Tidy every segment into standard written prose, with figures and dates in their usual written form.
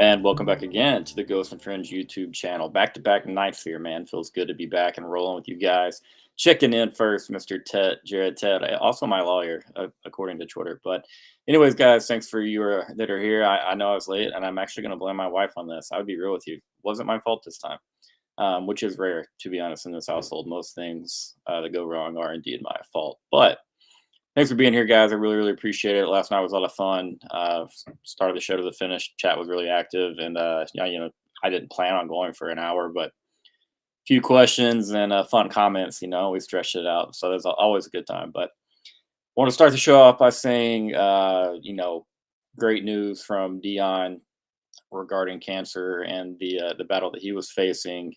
And welcome back again to the Ghost and Friends YouTube channel. Back-to-back nights here, man. Feels good to be back and rolling with you guys. Checking in first, Mr. Ted, Jared Ted, also my lawyer, according to Twitter. But anyways, guys, thanks for you that are here. I know I was late, and I'm actually going to blame my wife on this. I would be real with you. It wasn't my fault this time, which is rare, to be honest, in this household. Most things that go wrong are indeed my fault. But thanks for being here, guys. I really, really appreciate it. Last night was a lot of fun. Started the show to the finish. Chat was really active, and yeah, I didn't plan on going for an hour, but a few questions and fun comments. We stretched it out, so that's always a good time. But I want to start the show off by saying, great news from Dion regarding cancer and the battle that he was facing.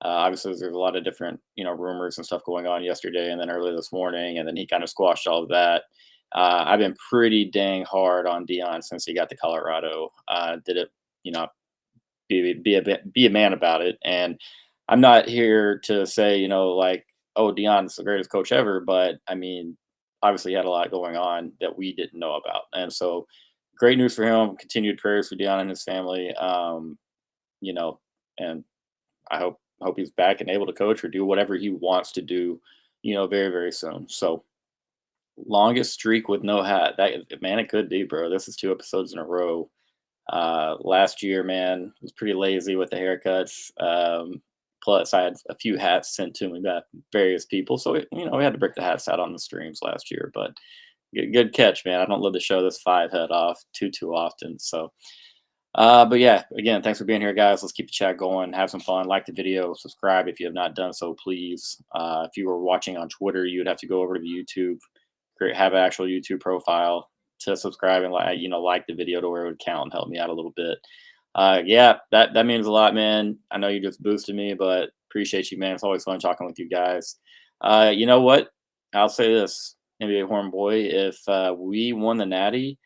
Obviously, there's a lot of different rumors and stuff going on yesterday, and then early this morning, and then he kind of squashed all of that. I've been pretty dang hard on Dion since he got to Colorado. Did it, be a man about it, and I'm not here to say like, oh, Dion's the greatest coach ever, but I mean, obviously he had a lot going on that we didn't know about, and so great news for him. Continued prayers for Dion and his family. You know, and I hope he's back and able to coach or do whatever he wants to do, very, very soon. So longest streak with no hat. That man, it could be, bro. This is 2 episodes in a row. Last year, man, was pretty lazy with the haircuts. Plus, I had a few hats sent to me by various people, so we had to break the hats out on the streams last year. But good catch, man. I don't love to show this 5 head off too often. So but yeah, again, thanks for being here, guys. Let's keep the chat going, have some fun. Like the video, subscribe if you have not done so, please. If you were watching on Twitter, you would have to go over to the YouTube, have an actual YouTube profile to subscribe and like the video to where it would count and help me out a little bit. Yeah, that means a lot, man. I know you just boosted me, but appreciate you, man. It's always fun talking with you guys. You know what? I'll say this, NBA Horn Boy, if we won the Natty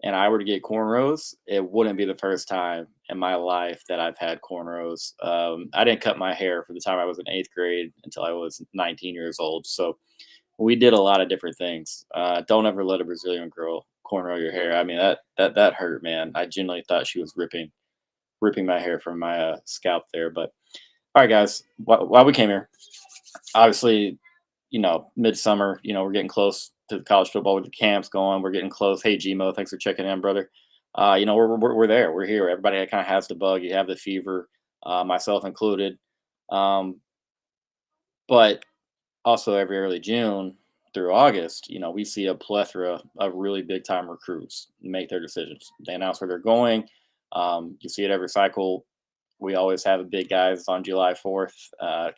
and I were to get cornrows, it wouldn't be the first time in my life that I've had cornrows. I didn't cut my hair for the time I was in 8th grade until I was 19 years old. So we did a lot of different things. Don't ever let a Brazilian girl cornrow your hair. I mean, that hurt, man. I genuinely thought she was ripping my hair from my scalp there. But all right, guys, while we came here, obviously, midsummer, we're getting close to the college football with the camps going. We're getting close. Hey, Gmo, thanks for checking in, brother. We're there. We're here. Everybody kind of has the bug. You have the fever, myself included. But also every early June through August, we see a plethora of really big time recruits make their decisions. They announce where they're going. You see it every cycle. We always have a big guys on July 4th,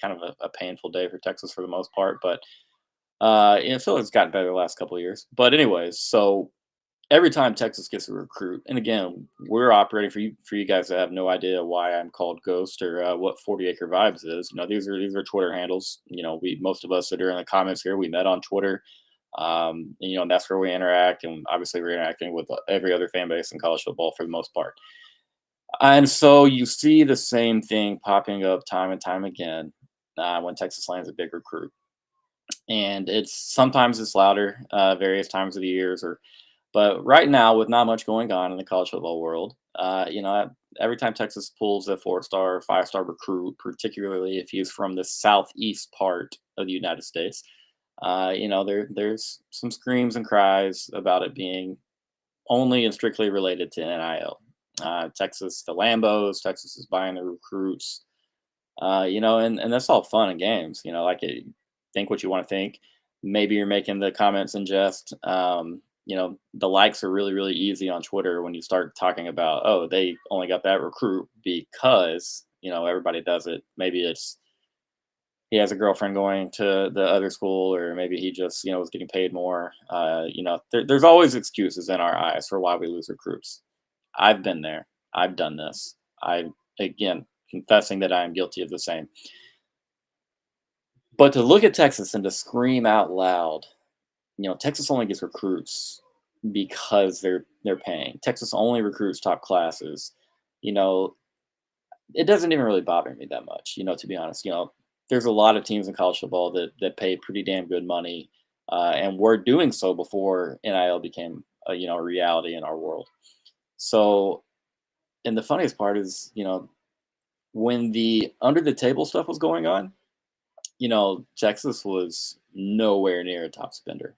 kind of a painful day for Texas for the most part, but so it's gotten better the last couple of years. But anyways, so every time Texas gets a recruit, and again, we're operating for you guys that have no idea why I'm called Ghost or what 40 Acre Vibes is. These are Twitter handles. Most of us that are in the comments here, we met on Twitter. And that's where we interact, and obviously we're interacting with every other fan base in college football for the most part. And so you see the same thing popping up time and time again when Texas lands a big recruit, and sometimes it's louder, various times of the years, but right now with not much going on in the college football world, every time Texas pulls a 4-star, 5-star recruit, particularly if he's from the southeast part of the United States, there's some screams and cries about it being only and strictly related to NIL. Texas, the Lambos, Texas is buying the recruits, and that's all fun and games, think what you want to think. Maybe you're making the comments in jest. The likes are really, really easy on Twitter when you start talking about, oh, they only got that recruit because, everybody does it. Maybe it's he has a girlfriend going to the other school, or maybe he just, was getting paid more. There's always excuses in our eyes for why we lose recruits. I've been there. I've done this. Again, confessing that I am guilty of the same. But to look at Texas and to scream out loud, Texas only gets recruits because they're paying. Texas only recruits top classes. You know, it doesn't even really bother me that much, to be honest. There's a lot of teams in college football that pay pretty damn good money, and were doing so before NIL became a reality in our world. So, and the funniest part is, when the under the table stuff was going on, Texas was nowhere near a top spender.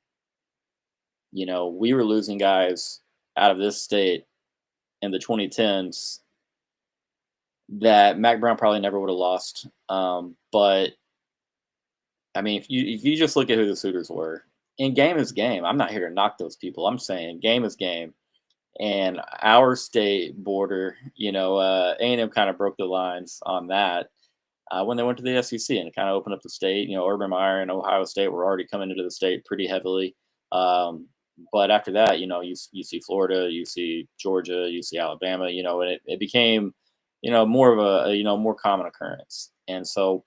We were losing guys out of this state in the 2010s that Mac Brown probably never would have lost. But I mean, if you just look at who the suitors were, and game is game. I'm not here to knock those people. I'm saying game is game. And our state border, A&M kind of broke the lines on that when they went to the SEC, and it kind of opened up the state. Urban Meyer and Ohio State were already coming into the state pretty heavily. But after that, you see Florida, you see Georgia, you see Alabama, and it became, more of more common occurrence. And so,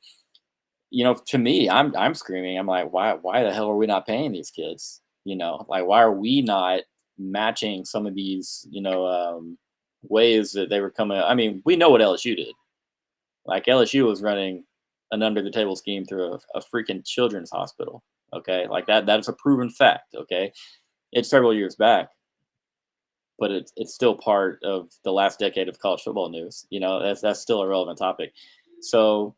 to me, I'm screaming. I'm like, why the hell are we not paying these kids? Like, why are we not matching some of these, ways that they were coming? I mean, we know what LSU did. Like, LSU was running an under the table scheme through a freaking children's hospital. Okay, like that is a proven fact. Okay, it's several years back, but it's still part of the last decade of college football news. That's still a relevant topic. So,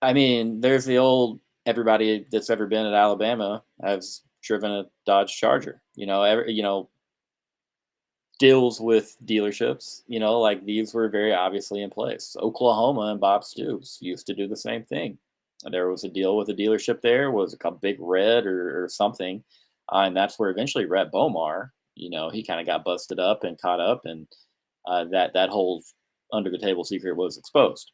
I mean, there's the old, everybody that's ever been at Alabama has driven a Dodge Charger. Deals with dealerships. Like, these were very obviously in place. Oklahoma and Bob Stoops used to do the same thing. There was a deal with a dealership there, was it called Big Red or something, and that's where eventually Rhett Bomar, he kind of got busted up and caught up, and that whole under the table secret was exposed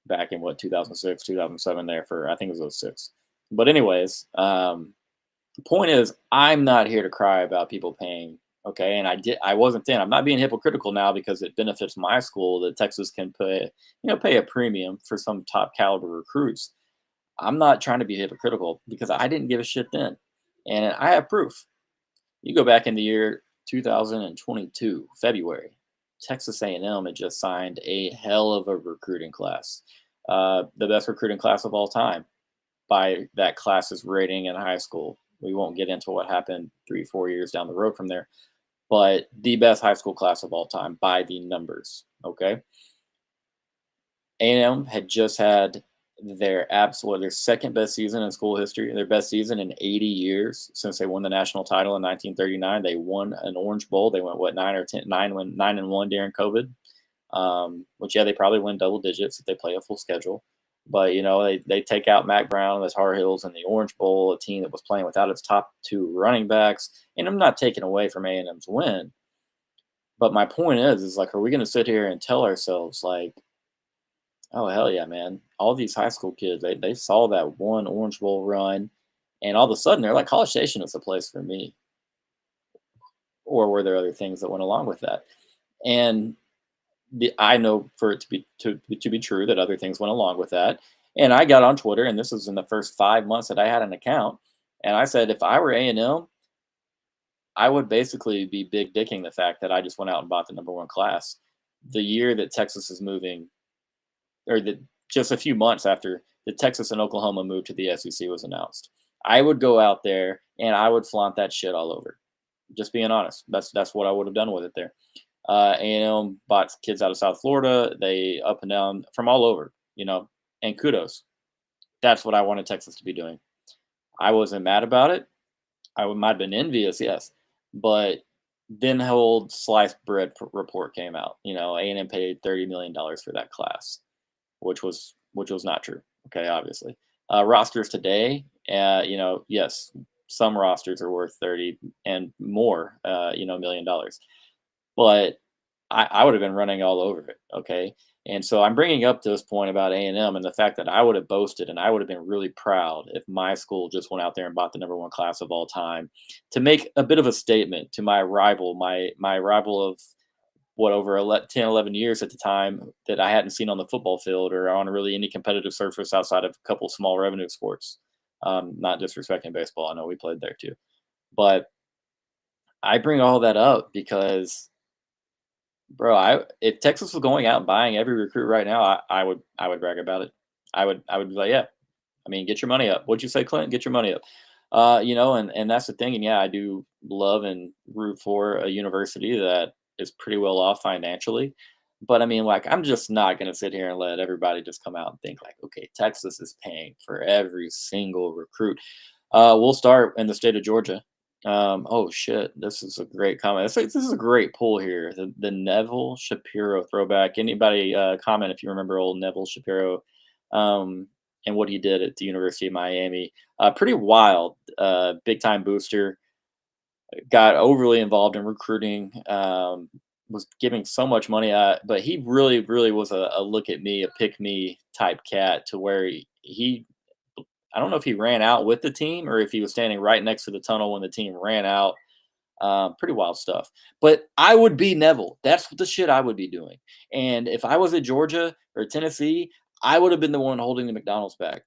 back in 2006, 2007, there for, I think it was '06. But anyways, the point is, I'm not here to cry about people paying. Okay, and I wasn't then. I'm not being hypocritical now because it benefits my school that Texas can pay a premium for some top caliber recruits. I'm not trying to be hypocritical because I didn't give a shit then, and I have proof. You go back in the year 2022, February, Texas A&M had just signed a hell of a recruiting class, the best recruiting class of all time by that class's rating in high school. We won't get into what happened 3-4 years down the road from there, but the best high school class of all time by the numbers. Okay, A&M had just had their second best season in school history, their best season in 80 years since they won the national title in 1939. They won an Orange Bowl. They went 9-1 during COVID. Which, yeah, they probably win double digits if they play a full schedule. But they take out Mac Brown and the Tar Heels in the Orange Bowl, a team that was playing without its top two running backs. And I'm not taking away from A&M's win, but my point is like, are we going to sit here and tell ourselves like, oh hell yeah, man, all these high school kids they saw that one Orange Bowl run, and all of a sudden they're like, College Station is the place for me, or were there other things that went along with that? And I know for it to be true that other things went along with that. And I got on Twitter, and this was in the first 5 months that I had an account, and I said if I were A&M, I would basically be big dicking the fact that I just went out and bought the number one class the year that Texas is moving, or just a few months after the Texas and Oklahoma move to the SEC was announced. I would go out there and I would flaunt that shit all over. Just being honest, that's what I would have done with it there. A&M bought kids out of South Florida. They up and down from all over, and kudos. That's what I wanted Texas to be doing. I wasn't mad about it. Might have been envious, yes, but then the whole sliced bread report came out. A&M paid $30 million for that class, which was not true. Okay, obviously, rosters today, yes, some rosters are worth 30 and more, $1 million. But I would have been running all over it. Okay. And so I'm bringing up this point about A&M and the fact that I would have boasted and I would have been really proud if my school just went out there and bought the number one class of all time to make a bit of a statement to my rival, my rival of over 10, 11 years at the time that I hadn't seen on the football field or on really any competitive surface outside of a couple small revenue sports. Not disrespecting baseball. I know we played there too. But I bring all that up because, bro, if Texas was going out and buying every recruit right now, I would brag about it. I would be like, yeah, I mean, get your money up. What'd you say, Clint? Get your money up. And that's the thing. And yeah, I do love and root for a university that is pretty well off financially. But I mean, like, I'm just not going to sit here and let everybody just come out and think like, okay, Texas is paying for every single recruit. We'll start in the state of Georgia. Oh shit, this is a great comment. This is a great pull here. The Neville Shapiro throwback. Anybody comment if you remember old Neville Shapiro? Um, and what he did at the University of Miami. Pretty wild, big time booster. Got overly involved in recruiting. Was giving so much money, but he really, really was a look at me, a pick me type cat to where I don't know if he ran out with the team or if he was standing right next to the tunnel when the team ran out. Pretty wild stuff. But I would be Neville. That's the shit I would be doing. And if I was at Georgia or Tennessee, I would have been the one holding the McDonald's bag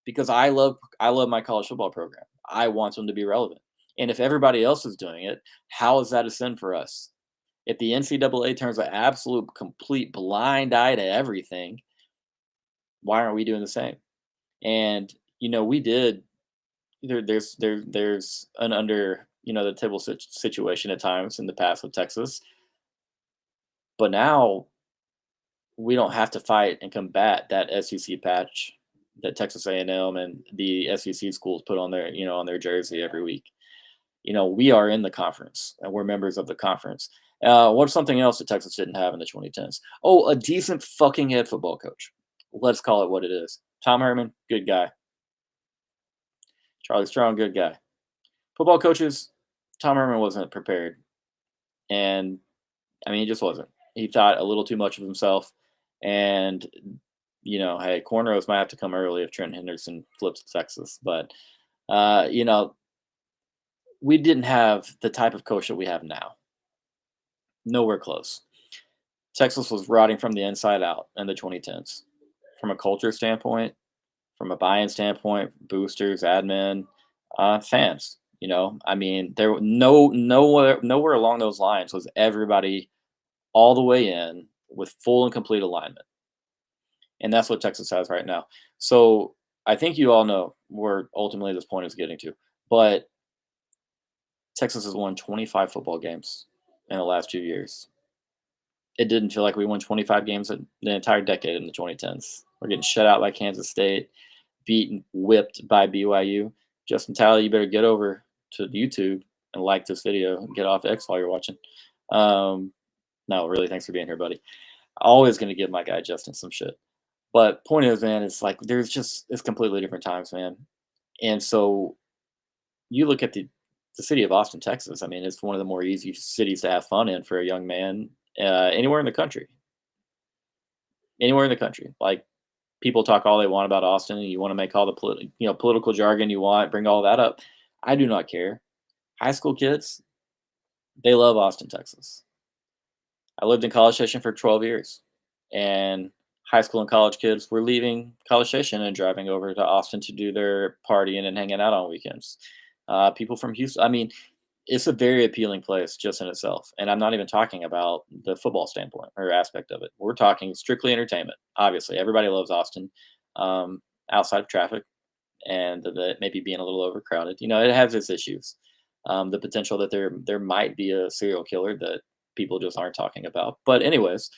because I love my college football program. I want them to be relevant. And if everybody else is doing it, how is that a sin for us? If the NCAA turns an absolute complete blind eye to everything, why aren't we doing the same? And we did. There's an under the table situation at times in the past with Texas, but now we don't have to fight and combat that SEC patch that Texas A&M and the SEC schools put on their jersey every week. We are in the conference and we're members of the conference. What's something else that Texas didn't have in the 2010s? Oh, a decent fucking head football coach. Let's call it what it is. Tom Herman, good guy. Charlie Strong, good guy. Football coaches, Tom Herman wasn't prepared. And I mean, he just wasn't. He thought a little too much of himself. And, hey, cornrows might have to come early if Trent Henderson flips to Texas. But, we didn't have the type of coach that we have now. Nowhere close. Texas was rotting from the inside out in the 2010s. From a culture standpoint, from a buy-in standpoint, boosters, admin, fans. I mean, there nowhere along those lines was everybody all the way in with full and complete alignment, and that's what Texas has right now. So I think you all know where ultimately this point is getting to, but Texas has won 25 football games in the last 2 years. It didn't feel like we won 25 games in the entire decade in the 2010s. We're getting shut out by Kansas State, beaten, whipped by BYU. Justin Talley, you better get over to YouTube and like this video and get off X while you're watching. No, really, thanks for being here, buddy. Always going to give my guy Justin some shit. But point is, man, it's like it's completely different times, man. And so you look at the city of Austin, Texas. I mean, it's one of the more easy cities to have fun in for a young man anywhere in the country. Anywhere in the country. Like, people talk all they want about Austin, and you want to make all the political jargon you want, bring all that up. I do not care. High school kids, they love Austin, Texas. I lived in College Station for 12 years, and high school and college kids were leaving College Station and driving over to Austin to do their partying and hanging out on weekends. People from Houston. I mean, it's a very appealing place just in itself. And I'm not even talking about the football standpoint or aspect of it. We're talking strictly entertainment. Obviously, everybody loves Austin, outside of traffic and maybe being a little overcrowded. It has its issues. The potential that there might be a serial killer that people just aren't talking about. But anyways,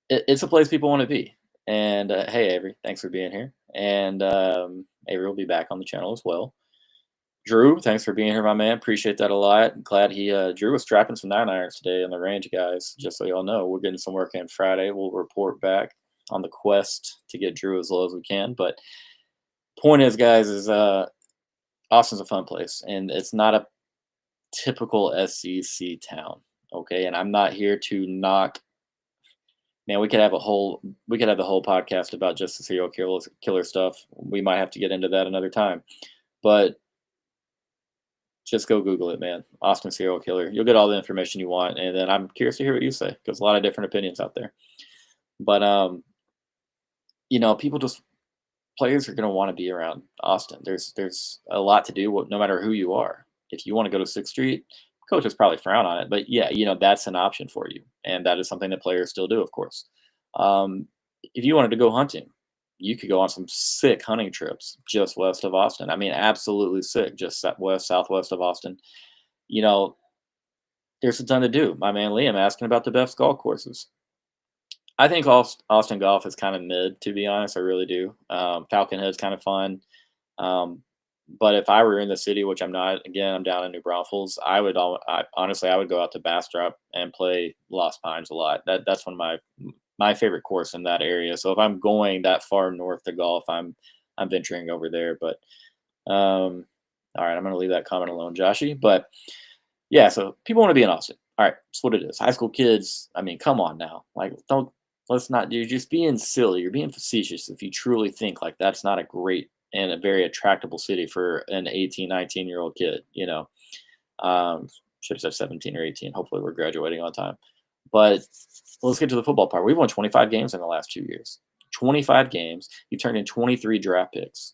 it's a place people want to be. And hey, Avery, thanks for being here. And Avery will be back on the channel as well. Drew, thanks for being here, my man. Appreciate that a lot. Glad Drew was strapping some 9-irons today on the range, guys. Just so y'all know, we're getting some work in Friday. We'll report back on the quest to get Drew as low as we can. But point is, guys, is Austin's a fun place, and it's not a typical SEC town. Okay, and I'm not here to knock. Man, we could have the whole podcast about just the serial killer stuff. We might have to get into that another time, but Just go Google it, man. Austin serial killer. You'll get all the information you want, and then I'm curious to hear what you say because a lot of different opinions out there. But people just players are going to want to be around Austin. There's a lot to do, no matter who you are. If you want to go to Sixth Street, coaches probably frown on it, but yeah, that's an option for you, and that is something that players still do, of course. Um, if you wanted to go hunting, you could go on some sick hunting trips just west of Austin. I mean, absolutely sick, just southwest of Austin. You know, there's a ton to do. My man Liam asking about the best golf courses. I think Austin golf is kind of mid, to be honest. I really do. Falcon Head's kind of fun. Um, but if I were in the city, which I'm not, again, I'm down in New Braunfels, honestly, I would go out to Bastrop and play Lost Pines a lot. That's one of my favorite course in that area. So if I'm going that far north to golf, I'm venturing over there. But all right, I'm going to leave that comment alone, Joshy. But yeah, so people want to be in Austin. All right, that's what it is. High school kids. I mean, come on now. Like, don't let's not. You're just being silly. You're being facetious if you truly think like that's not a great and a very attractable city for an 18, 19-year-old kid. Um, should have said 17 or 18. Hopefully, we're graduating on time. But let's get to the football part. We've won 25 games in the last 2 years. 25 games. You turned in 23 draft picks.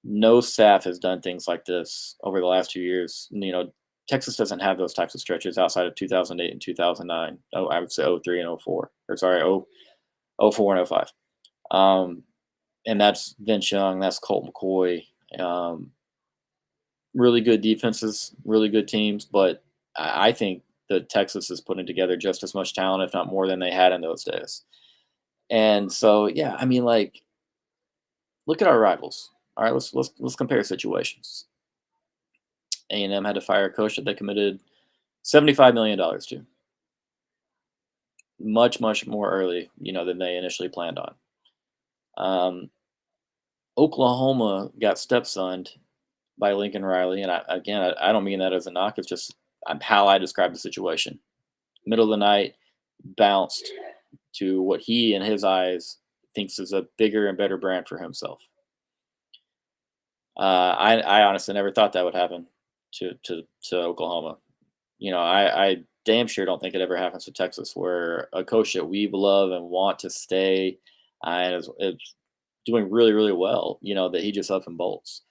No staff has done things like this over the last 2 years. Texas doesn't have those types of stretches outside of 2008 and 2009. Oh, I would say '03 and '04. Or sorry, '04 and '05. And that's Vince Young. That's Colt McCoy. Really good defenses, really good teams. But I think that Texas is putting together just as much talent, if not more, than they had in those days. And so, yeah, I mean, like, look at our rivals. All right, let's compare situations. A&M had to fire a coach that they committed $75 million to, much more early, than they initially planned on. Oklahoma got stepsoned by Lincoln Riley, and I don't mean that as a knock. It's just how I describe the situation. Middle of the night, bounced to what he, in his eyes, thinks is a bigger and better brand for himself. I honestly never thought that would happen to Oklahoma. I damn sure don't think it ever happens to Texas, where a coach that we love and want to stay and is doing really, really well, that he just up and bolts.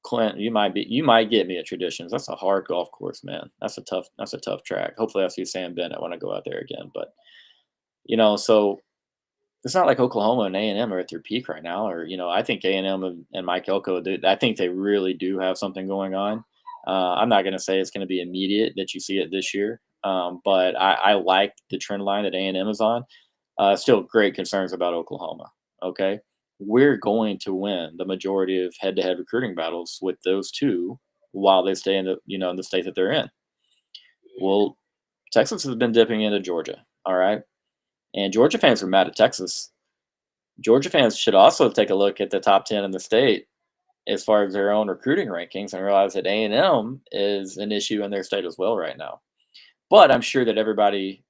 Clint, you might get me at Traditions. That's a hard golf course, man. That's a tough track. Hopefully I see Sam Bennett when I go out there again. But so it's not like Oklahoma and A&M are at their peak right now, or I think A&M and Mike Elko, I think they really do have something going on. I'm not going to say it's going to be immediate that you see it this year, but I like the trend line that A&M is on. Still great concerns about Oklahoma. Okay, we're going to win the majority of head-to-head recruiting battles with those two while they stay in the in the state that they're in. Well, Texas has been dipping into Georgia. All right. And Georgia fans are mad at Texas. Georgia fans should also take a look at the top 10 in the state as far as their own recruiting rankings and realize that A&M is an issue in their state as well right now. But I'm sure that everybody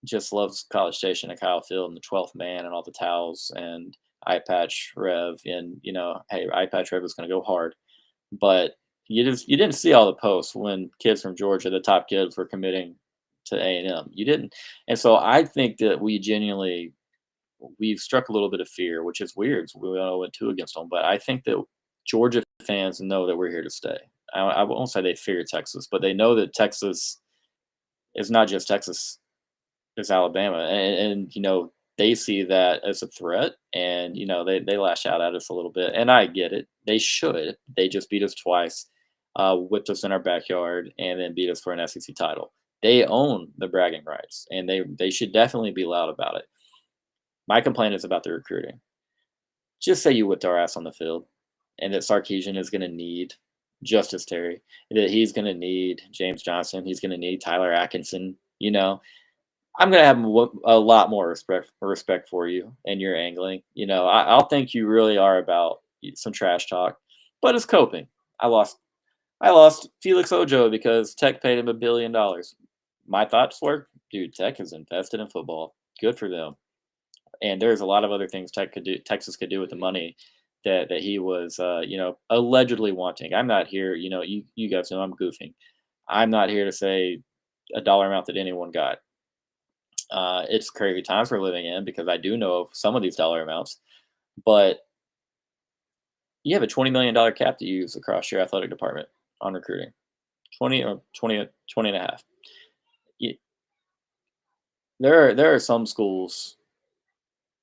just loves College Station and Kyle Field and the 12th man and all the towels and Eye Patch Rev. And, hey, Eye Patch Rev is going to go hard. But you didn't see all the posts when kids from Georgia, the top kids, were committing to A&M. You didn't. And so I think that we've struck a little bit of fear, which is weird. So we all went 2 against them. But I think that Georgia fans know that we're here to stay. I won't say they fear Texas, but they know that Texas is not just Texas, it's Alabama. And they see that as a threat, and, they lash out at us a little bit. And I get it. They should. They just beat us twice, whipped us in our backyard, and then beat us for an SEC title. They own the bragging rights, and they should definitely be loud about it. My complaint is about the recruiting. Just say you whipped our ass on the field, and that Sarkisian is going to need Justice Terry, that he's going to need James Johnson, he's going to need Tyler Atkinson. I'm going to have a lot more respect for you and your angling. I'll think you really are about some trash talk, but it's coping. I lost Felix Ojo because Tech paid him $1 billion. My thoughts were, dude, Tech has invested in football. Good for them. And there's a lot of other things Texas could do with the money that he was, allegedly wanting. I'm not here, you guys know I'm goofing. I'm not here to say a dollar amount that anyone got. It's crazy times we're living in because I do know of some of these dollar amounts, but you have a $20 million cap to use across your athletic department on recruiting. 20 or 20, 20 and a half. Y- there are some schools,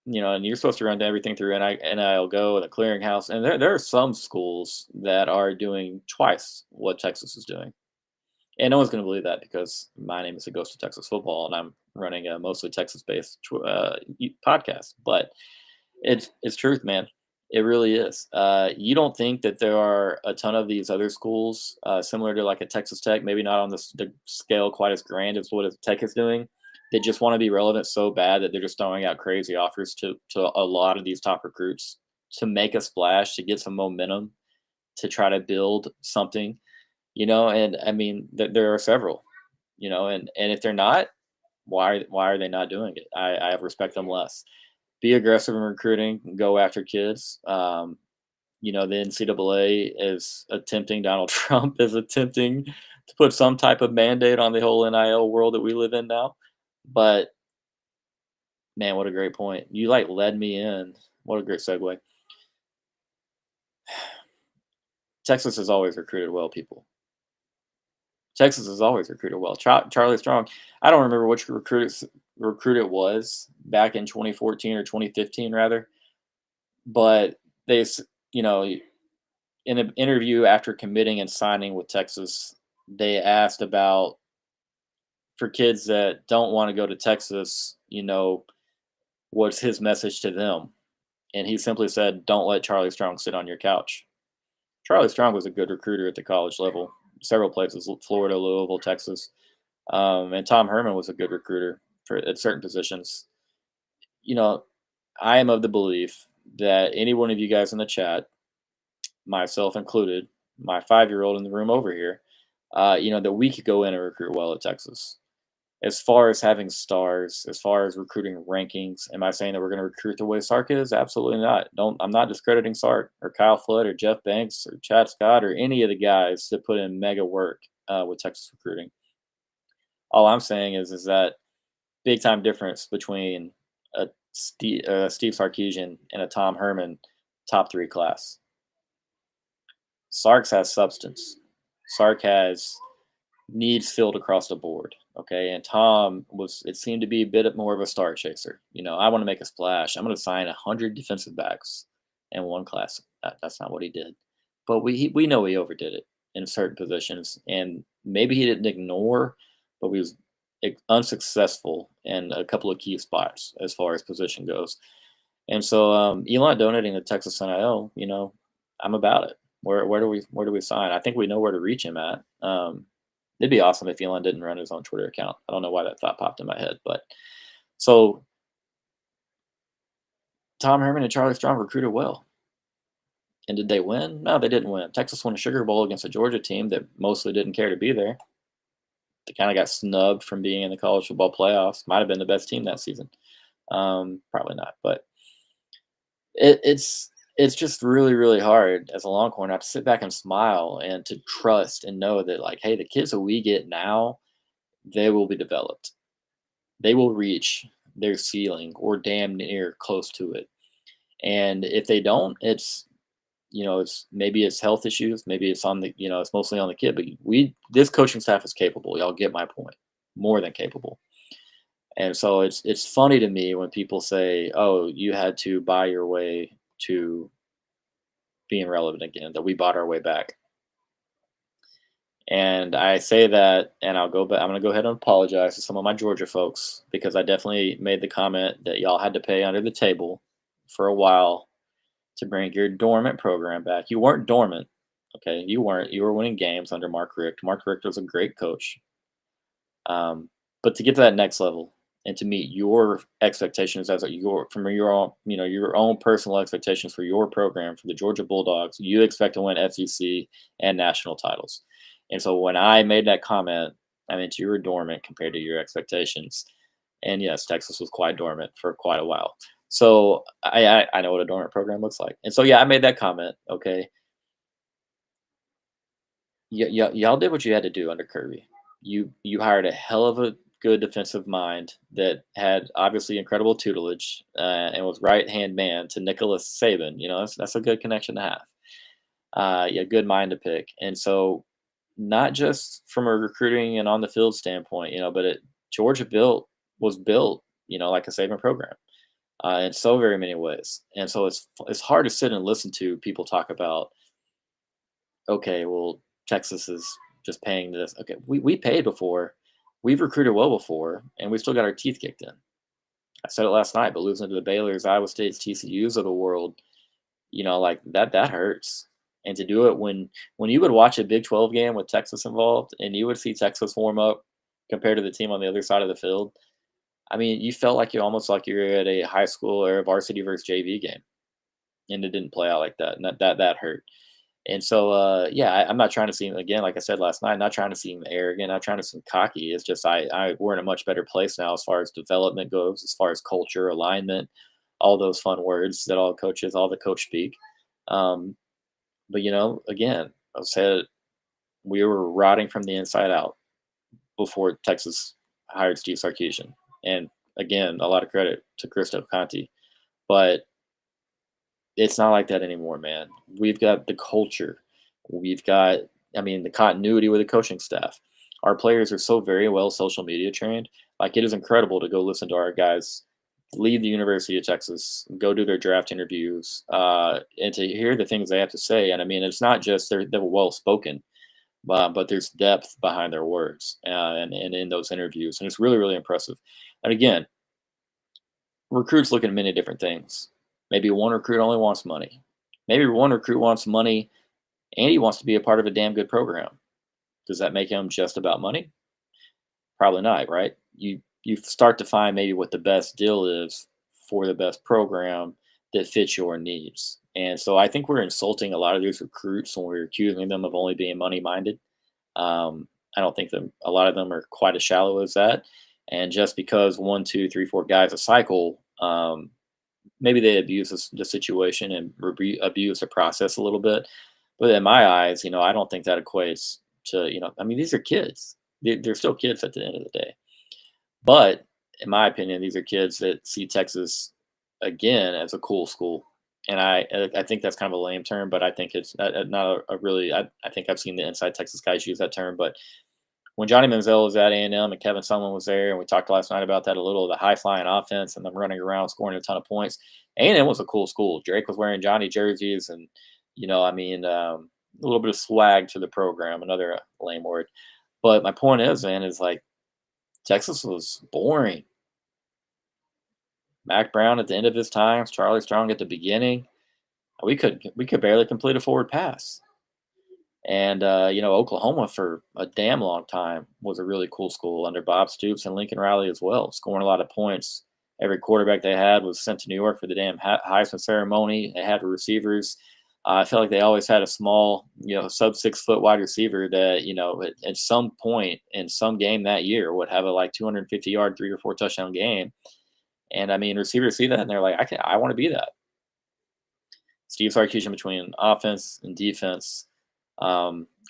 and you're supposed to run everything through NIL Go and the clearinghouse, and there are some schools that are doing twice what Texas is doing. And no one's going to believe that because my name is a Ghost of Texas Football, and I'm running a mostly Texas-based podcast. But it's truth, man. It really is. You don't think that there are a ton of these other schools similar to like a Texas Tech, maybe not on the scale quite as grand as what a Tech is doing. They just want to be relevant so bad that they're just throwing out crazy offers to a lot of these top recruits to make a splash, to get some momentum, to try to build something. And I mean, there are several, and if they're not, why are they not doing it? I respect them less. Be aggressive in recruiting, go after kids. The NCAA is attempting, Donald Trump is attempting to put some type of mandate on the whole NIL world that we live in now. But man, what a great point. You like led me in. What a great segue. Texas has always recruited well, people. Texas has always recruited well. Charlie Strong, I don't remember which recruit it was back in 2014 or 2015, rather, but you know, in an interview after committing and signing with Texas, they asked about for kids that don't want to go to Texas, what's his message to them? And he simply said, "Don't let Charlie Strong sit on your couch." Charlie Strong was a good recruiter at the college level, several places: Florida, Louisville, Texas. And Tom Herman was a good recruiter at certain positions. You know, I am of the belief that any one of you guys in the chat, myself included, my 5-year-old in the room over here, that we could go in and recruit well at Texas. As far as having stars, as far as recruiting rankings, am I saying that we're going to recruit the way Sark is? Absolutely not. I'm not discrediting Sark or Kyle Flood or Jeff Banks or Chad Scott or any of the guys that put in mega work with Texas recruiting. All I'm saying is that big time difference between a Steve Sarkisian and a Tom Herman top 3 class. Sark's has substance. Sark has needs filled across the board. Okay. And Tom it seemed to be a bit more of a star chaser. I want to make a splash. I'm going to sign 100 defensive backs in one class. That's not what he did. But we know he overdid it in certain positions. And maybe he didn't ignore, but he was unsuccessful in a couple of key spots as far as position goes. And so Elon donating to Texas NIL, I'm about it. Where do we sign? I think we know where to reach him at. It'd be awesome if Elon didn't run his own Twitter account. I don't know why that thought popped in my head, but so Tom Herman and Charlie Strong recruited well. And did they win? No, they didn't win. Texas won a Sugar Bowl against a Georgia team that mostly didn't care to be there. They kind of got snubbed from being in the college football playoffs. Might have been the best team that season. Probably not, but it's just really, really hard as a Longhorn not to sit back and smile and to trust and know that, like, hey, the kids that we get now, they will be developed. They will reach their ceiling or damn near close to it. And if they don't, it's health issues, maybe it's it's mostly on the kid. But this coaching staff is capable. Y'all get my point. More than capable. And so it's funny to me when people say, "Oh, you had to buy your way to being relevant again," that we bought our way back. And I say that, and I'll go back. I'm going to go ahead and apologize to some of my Georgia folks because I definitely made the comment that y'all had to pay under the table for a while to bring your dormant program back. You weren't dormant, okay? You weren't. You were winning games under Mark Richt. Mark Richt was a great coach. But to get to that next level and to meet your expectations from your own personal expectations for your program for the Georgia Bulldogs, you expect to win SEC and national titles. And so when I made that comment, I meant you were dormant compared to your expectations. And yes, Texas was quite dormant for quite a while. So I know what a dormant program looks like, and so yeah, I made that comment. Okay, y'all did what you had to do under Kirby. You hired a hell of a good defensive mind that had obviously incredible tutelage and was right hand man to Nicholas Saban. You know, that's a good connection to have. Yeah, good mind to pick. And so, not just from a recruiting and on the field standpoint, but Georgia was built, like a Saban program in so very many ways. And so it's hard to sit and listen to people talk about, okay, well, Texas is just paying this. Okay, we paid before, we've recruited well before, and we still got our teeth kicked in. I said it last night, but losing to the Baylor's, Iowa State's, TCU's of the world, like that hurts. And to do it when you would watch a Big 12 game with Texas involved and you would see Texas warm up compared to the team on the other side of the field, I mean, you felt like you're at a high school or a varsity versus JV game, and it didn't play out like that, and that hurt. And so, yeah, I'm not trying to seem again, like I said last night, not trying to seem arrogant, not trying to seem cocky. It's just we're in a much better place now as far as development goes, as far as culture, alignment, all those fun words that all coaches, all the coach speak. Um, but again, I said we were rotting from the inside out before Texas hired Steve Sarkisian, and again, a lot of credit to Christo Conti, but it's not like that anymore, man. We've got the culture. We've got, I mean, the continuity with the coaching staff. Our players are so very well social media trained. Like, it is incredible to go listen to our guys leave the University of Texas, go do their draft interviews, and to hear the things they have to say. And I mean, it's not just they're well spoken, but there's depth behind their words and in those interviews, and it's really really impressive. And again, recruits look at many different things. Maybe one recruit only wants money. Maybe one recruit wants money and he wants to be a part of a damn good program. Does that make him just about money? Probably not, right? You start to find maybe what the best deal is for the best program that fits your needs. And so I think we're insulting a lot of these recruits when we're accusing them of only being money minded. I don't think that a lot of them are quite as shallow as that. And just because one, two, three, four guys a cycle, maybe they abuse the situation and abuse the process a little bit. But in my eyes, I don't think that equates to, I mean, these are kids. They're still kids at the end of the day. But in my opinion, these are kids that see Texas again as a cool school. And I think that's kind of a lame term, but I think it's not a really, I think I've seen the inside Texas guys use that term. But when Johnny Manziel was at A&M and M and Kevin Sumlin was there, and we talked last night about that a little, the high flying offense and them running around scoring a ton of points. A&M was a cool school. Drake was wearing Johnny jerseys, and I mean, a little bit of swag to the program. Another lame word, but my point is, man, is like Texas was boring. Mac Brown at the end of his times, Charlie Strong at the beginning. We could barely complete a forward pass. And Oklahoma for a damn long time was a really cool school under Bob Stoops and Lincoln Riley as well, scoring a lot of points. Every quarterback they had was sent to New York for the damn Heisman ceremony. They had receivers. I felt like they always had a small, sub 6 foot wide receiver that, at some point in some game that year would have a like 250-yard, 3 or 4 touchdown game. And I mean, receivers see that and they're like, I want to be that. Steve Sarkisian between offense and defense,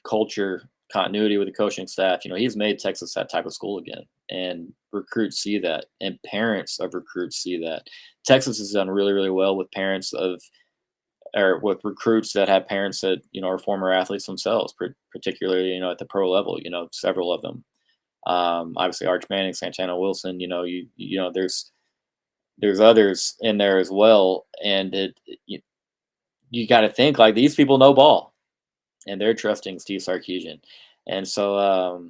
culture, continuity with the coaching staff. He's made Texas that type of school again, and recruits see that, and parents of recruits see that. Texas has done really, really well with parents of, or with recruits that have parents that are former athletes themselves, particularly at the pro level. Several of them. Obviously, Arch Manning, Santana Wilson. There's others in there as well, and you got to think like these people know ball and they're trusting Steve Sarkisian. And so,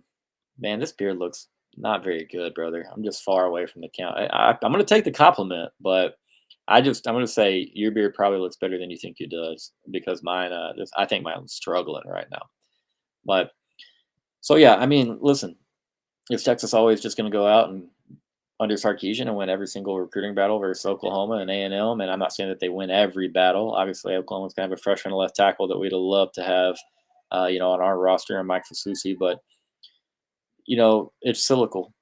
man, this beard looks not very good, brother. I'm just far away from the count. I'm going to take the compliment, but I'm going to say your beard probably looks better than you think it does, because mine, I think mine's struggling right now. But so, yeah, I mean, listen, is Texas always just going to go out and under Sarkisian and win every single recruiting battle versus Oklahoma and A&M? And I'm not saying that they win every battle. Obviously, Oklahoma's going to have a freshman left tackle that we'd love to have, on our roster, and Mike Fasusi. But, it's cyclical.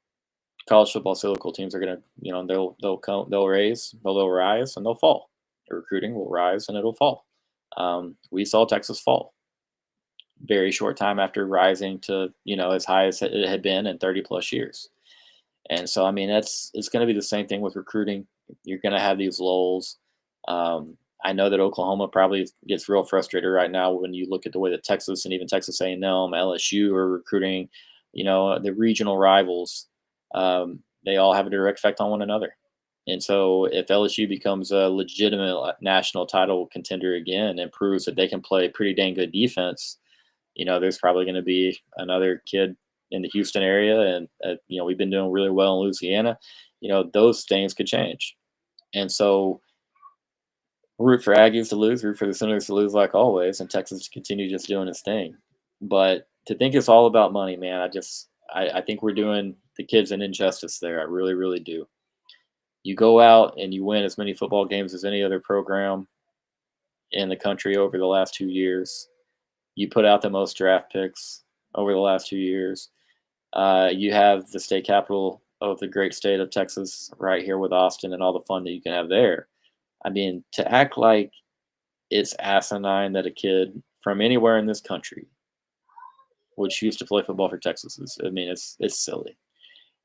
college football silical teams are gonna, they'll rise and they'll fall. The recruiting will rise and it'll fall. We saw Texas fall very short time after rising to as high as it had been in 30 plus years. And so, I mean, it's going to be the same thing with recruiting. You're going to have these lulls. I know that Oklahoma probably gets real frustrated right now when you look at the way that Texas and even Texas A&M, LSU are recruiting. The regional rivals. They all have a direct effect on one another. And so, if LSU becomes a legitimate national title contender again and proves that they can play pretty dang good defense, there's probably going to be another kid in the Houston area, and we've been doing really well in Louisiana. Those things could change, and so root for Aggies to lose, root for the Senators to lose, like always, and Texas to continue just doing its thing. But to think it's all about money, man, I think we're doing the kids an injustice there. I really, really do. You go out and you win as many football games as any other program in the country over the last 2 years. You put out the most draft picks over the last 2 years. You have the state capital of the great state of Texas right here with Austin and all the fun that you can have there. I mean, to act like it's asinine that a kid from anywhere in this country would choose to play football for Texas I mean, it's silly.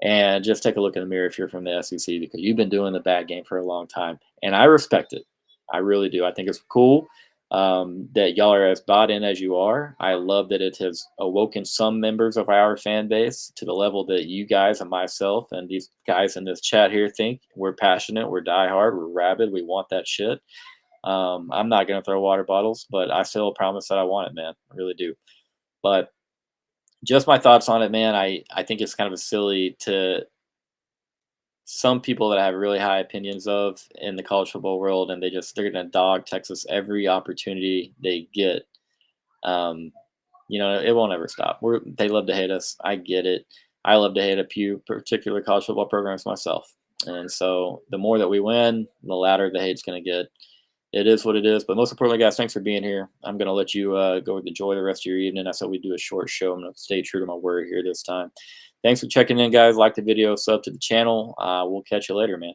And just take a look in the mirror if you're from the SEC, because you've been doing the bad game for a long time, and I respect it. I really do. I think it's cool that y'all are as bought in as you are. I love that it has awoken some members of our fan base to the level that you guys and myself and these guys in this chat here think. We're passionate, we're diehard, we're rabid, we want that shit. I'm not gonna throw water bottles, but I still promise that I want it, man. I really do. But just my thoughts on it, man. I think it's kind of a silly to some people that I have really high opinions of in the college football world, and they're gonna dog Texas every opportunity they get. Um, it won't ever stop. They love to hate us. I get it. I love to hate a few particular college football programs myself, and so the more that we win, the louder the hate's gonna get. It is what it is. But most importantly, guys, thanks for being here. I'm gonna let you go enjoy the rest of your evening. I said we do a short show. I'm gonna stay true to my word here this time. Thanks for checking in, guys. Like the video, sub to the channel. We'll catch you later, man.